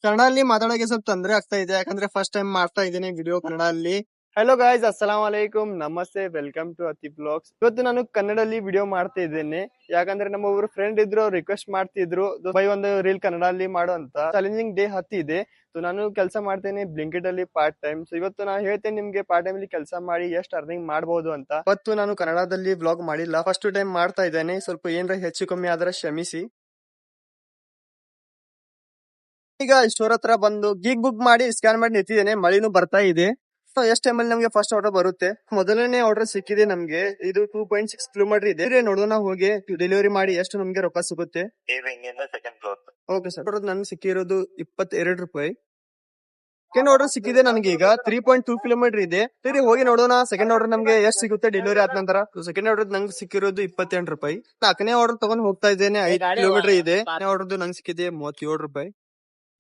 ಕನ್ನಡ ಅಲ್ಲಿ ಮಾತಾಡೋಕೆ ಸ್ವಲ್ಪ ತೊಂದರೆ ಆಗ್ತಾ ಇದೆ, ಯಾಕಂದ್ರೆ ಫಸ್ಟ್ ಟೈಮ್ ಮಾಡ್ತಾ ಇದ್ದೀನಿ ವಿಡಿಯೋ ಕನ್ನಡ ಅಲ್ಲಿ. ಹಲೋ ಗಾಯ್ಸ್, ಅಸ್ಸಲಾಂ ವಲೈಕುಮ್, ನಮಸ್ತೆ, ವೆಲ್ಕಮ್ ಟು ಅತಿ ಬ್ಲಾಗ್ಸ್. ಇವತ್ತು ನಾನು ಕನ್ನಡಲ್ಲಿ ವಿಡಿಯೋ ಮಾಡ್ತಾ ಇದ್ದೇನೆ, ಯಾಕಂದ್ರೆ ನಮ್ಮ ಒಬ್ರು ಫ್ರೆಂಡ್ ಇದ್ರು, ರಿಕ್ವೆಸ್ಟ್ ಮಾಡ್ತಿದ್ರು ಬೈ ಒಂದು ರೀಲ್ ಕನ್ನಡ ಅಲ್ಲಿ ಮಾಡು ಅಂತ. Challenging day ಹತ್ತಿದೆ. ಸೊ ನಾನು ಕೆಲಸ ಮಾಡ್ತೇನೆ ಬ್ಲಿಂಕಿಟ್ ಅಲ್ಲಿ ಪಾರ್ಟ್ ಟೈಮ್. ಸೊ ಇವತ್ತು ನಾನು ಹೇಳ್ತೇನೆ ನಿಮ್ಗೆ ಪಾರ್ಟ್ ಟೈಮ್ ಅಲ್ಲಿ ಕೆಲಸ ಮಾಡಿ ಎಷ್ಟು ಅರ್ನಿಂಗ್ ಮಾಡಬಹುದು ಅಂತ. ಇವತ್ತು ನಾನು ಕನ್ನಡದಲ್ಲಿ ವ್ಲಾಗ್ ಮಾಡಿಲ್ಲ, ಫಸ್ಟ್ ಟೈಮ್ ಮಾಡ್ತಾ ಇದ್ದೇನೆ. ಸ್ವಲ್ಪ ಏನಾರ ಹೆಚ್ಚು ಕಮ್ಮಿ ಆದ್ರೆ ಕ್ಷಮಿಸಿ. ಈಗ ಸ್ಟೋರ್ ಹತ್ರ ಬಂದು ಗೀಗ್ ಬುಕ್ ಮಾಡಿ ಸ್ಕ್ಯಾನ್ ಮಾಡಿ ನಿಂತಿದ್ದೇನೆ. ಮಳಿನೂ ಬರ್ತಾ ಇದೆ. ಸೊ ಎಷ್ಟ್ ಟೈಮ್ ಅಲ್ಲಿ ನಮ್ಗೆ ಫಸ್ಟ್ ಆರ್ಡರ್ ಬರುತ್ತೆ. ಮೊದಲನೇ ಆರ್ಡರ್ ಸಿಕ್ಕಿದೆ ನಮ್ಗೆ. ಇದು 2.6 ಕಿಲೋಮೀಟರ್ ಇದೆ. ನೋಡೋಣ ಹೋಗಿ ಡೆಲಿವರಿ ಮಾಡಿ ಎಷ್ಟು ನಮ್ಗೆ ರೊಕ್ಕ ಸಿಗುತ್ತೆ. ಓಕೆ ಸರ್, ನನ್ಗೆ ಸಿಕ್ಕಿರೋದು 22 ರೂಪಾಯಿ. ಸೆಕೆಂಡ್ ಆರ್ಡರ್ ಸಿಕ್ಕಿದೆ ನನಗೆ ಈಗ 3.2 ಕಿಲೋಮೀಟರ್ ಇದೆ. ಸರಿ, ಹೋಗಿ ನೋಡೋಣ ಸೆಕೆಂಡ್ ಆರ್ಡರ್ ನಮ್ಗೆ ಎಷ್ಟು ಸಿಗುತ್ತೆ ಡೆಲಿವರಿ ಆದ ನಂತರ. ಸೆಕೆಂಡ್ ಆರ್ಡರ್ ನಂಗೆ ಸಿಕ್ಕಿರೋದು 28 ರೂಪಾಯಿ. ನಾಲ್ಕನೇ ಆರ್ಡರ್ ತಗೊಂಡ್ ಹೋಗ್ತಾ ಇದ್ದೇನೆ. 5 ಕಿಲೋಮೀಟರ್ ಇದೆ. ಆರ್ಡರ್ ನಂಗೆ ಸಿಕ್ಕಿದೆ 37 ರೂಪಾಯಿ.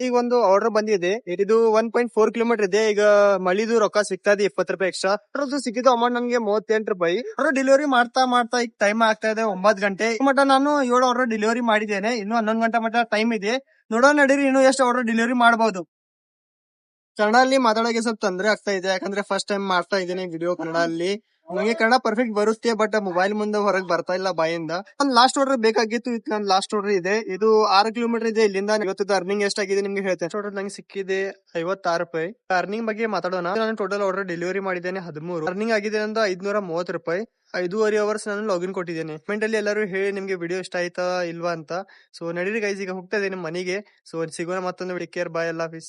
ಈಗ ಒಂದು ಆರ್ಡರ್ ಬಂದಿದೆ, ಇದು 1.4 ಕಿಲೋಮೀಟರ್ ಇದೆ. ಈಗ ಮಳಿದು ರೊಕ್ಕ ಸಿಗ್ತಾ ಇದೆ 20 ರೂಪಾಯಿ ಎಕ್ಸ್ಟ್ರಾ. ಅದ್ರದ್ದು ಸಿಕ್ಕಿದ್ದು ಅಮೌಂಟ್ ನನ್ಗೆ 38 ರೂಪಾಯಿ. ಆರ್ಡರ್ ಡೆಲಿವರಿ ಮಾಡ್ತಾ ಮಾಡ್ತಾ ಈಗ ಟೈಮ್ ಆಗ್ತಾ ಇದೆ 9 ಗಂಟೆ ಮಟ್ಟ. ನಾನು 7 ಆರ್ಡರ್ ಡೆಲಿವರಿ ಮಾಡಿದ್ದೇನೆ. ಇನ್ನು 11 ಗಂಟೆ ಮಟ್ಟ ಟೈಮ್ ಇದೆ. ನೋಡೋಣ ನಡೀರಿ ಇನ್ನು ಎಷ್ಟು ಆರ್ಡರ್ ಡೆಲಿವರಿ ಮಾಡಬಹುದು. ಕನ್ನಡ ಅಲ್ಲಿ ಮಾತಾಡೋಕೆ ಸ್ವಲ್ಪ ತೊಂದರೆ ಆಗ್ತಾ ಇದೆ, ಯಾಕಂದ್ರೆ ಫಸ್ಟ್ ಟೈಮ್ ಮಾಡ್ತಾ ಇದ್ದೀನಿ ವಿಡಿಯೋ ಕನ್ನಡ ಅಲ್ಲಿ. ನನಗೆ ಕನ್ನಡ ಪರ್ಫೆಕ್ಟ್ ಬರುತ್ತೆ, ಬಟ್ ಮೊಬೈಲ್ ಮುಂದೆ ಹೊರಗೆ ಬರ್ತಾ ಇಲ್ಲ ಬಾಯಿಂದ. ಒಂದು ಲಾಸ್ಟ್ ಆರ್ಡರ್ ಬೇಕಾಗಿತ್ತು, ಇದು ನನ್ನ ಲಾಸ್ಟ್ ಆರ್ಡರ್ ಇದೆ. ಇದು 6 ಕಿಲೋಮೀಟರ್ ಇದೆ ಇಲ್ಲಿಂದ. ಇವತ್ತು ಅರ್ನಿಂಗ್ ಎಷ್ಟಾಗಿದೆ ನಿಮ್ಗೆ ಹೇಳ್ತೇನೆ. ಆರ್ಡರ್ ನಂಗೆ ಸಿಕ್ಕಿದೆ 56 ರೂಪಾಯಿ. ಅರ್ನಿಂಗ್ ಬಗ್ಗೆ ಮಾತಾಡೋಣ. ನಾನು ಟೋಟಲ್ ಆರ್ಡರ್ ಡೆಲಿವರಿ ಮಾಡಿದ್ದೇನೆ 13. ಅರ್ನಿಂಗ್ ಆಗಿದೆ ನಂದು 530 ರೂಪಾಯಿ. 5.5 ಅವರ್ಸ್ ನಾನು ಲಾಗಿನ್ ಕೊಟ್ಟಿದ್ದೇನೆ. ಕಮೆಂಟ್ ಅಲ್ಲಿ ಎಲ್ಲರೂ ಹೇಳಿ ನಿಮ್ಗೆ ವಿಡಿಯೋ ಇಷ್ಟ ಆಯ್ತಾ ಇಲ್ವಾ ಅಂತ. ಸೊ ನಡೀರಿ ಗೈಸ್, ಈಗ ಹೋಗ್ತಾ ಇದ್ದೇನೆ ಮನೆಗೆ. ಸೊ ಸಿಗೋಣ ಮತ್ತೊಂದು. ಟೇಕ್ ಕೇರ್, ಬಾಯ್, ಅಲ್ಲಾ ಹಾಫೀಸ್.